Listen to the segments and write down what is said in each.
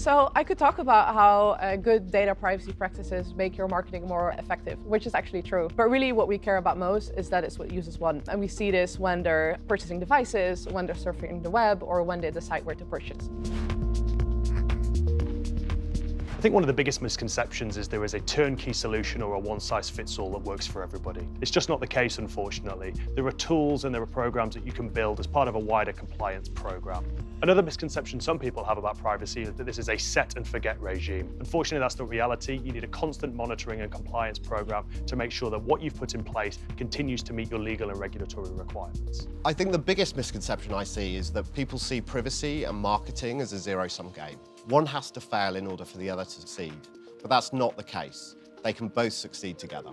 So I could talk about how good data privacy practices make your marketing more effective, which is actually true. But really what we care about most is that it's what users want. And we see this when they're purchasing devices, when they're surfing the web, or when they decide where to purchase. I think one of the biggest misconceptions is there is a turnkey solution or a one-size-fits-all that works for everybody. It's just not the case, unfortunately. There are tools and there are programs that you can build as part of a wider compliance program. Another misconception some people have about privacy is that this is a set and forget regime. Unfortunately, that's the reality. You need a constant monitoring and compliance program to make sure that what you've put in place continues to meet your legal and regulatory requirements. I think the biggest misconception I see is that people see privacy and marketing as a zero-sum game. One has to fail in order for the other to succeed, but that's not the case. They can both succeed together.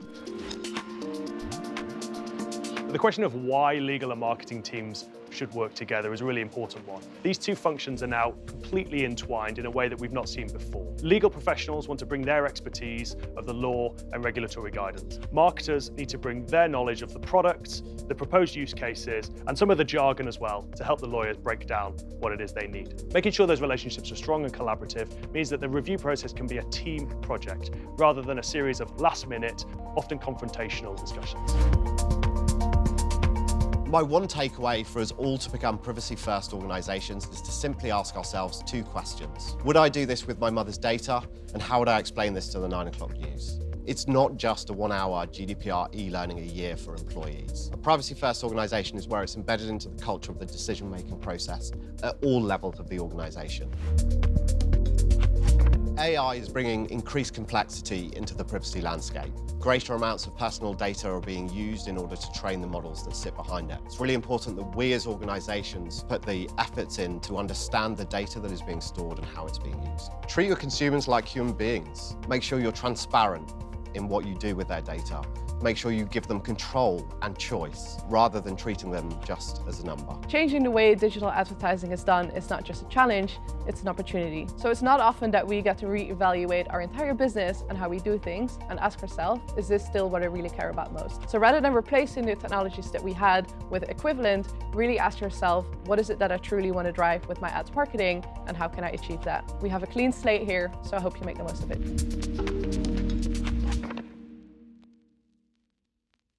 The question of why legal and marketing teams should work together is a really important one. These two functions are now completely entwined in a way that we've not seen before. Legal professionals want to bring their expertise of the law and regulatory guidance. Marketers need to bring their knowledge of the products, the proposed use cases, and some of the jargon as well to help the lawyers break down what it is they need. Making sure those relationships are strong and collaborative means that the review process can be a team project rather than a series of last-minute, often confrontational discussions. My one takeaway for us all to become privacy-first organisations is to simply ask ourselves two questions. Would I do this with my mother's data? And how would I explain this to the 9 o'clock news? It's not just a 1-hour GDPR e-learning a year for employees. A privacy-first organisation is where it's embedded into the culture of the decision-making process at all levels of the organisation. AI is bringing increased complexity into the privacy landscape. Greater amounts of personal data are being used in order to train the models that sit behind it. It's really important that we as organisations put the efforts in to understand the data that is being stored and how it's being used. Treat your consumers like human beings. Make sure you're transparent in what you do with their data. Make sure you give them control and choice, rather than treating them just as a number. Changing the way digital advertising is done is not just a challenge, it's an opportunity. So it's not often that we get to reevaluate our entire business and how we do things and ask ourselves, is this still what I really care about most? So rather than replacing the technologies that we had with equivalent, really ask yourself, what is it that I truly want to drive with my ads marketing and how can I achieve that? We have a clean slate here, so I hope you make the most of it.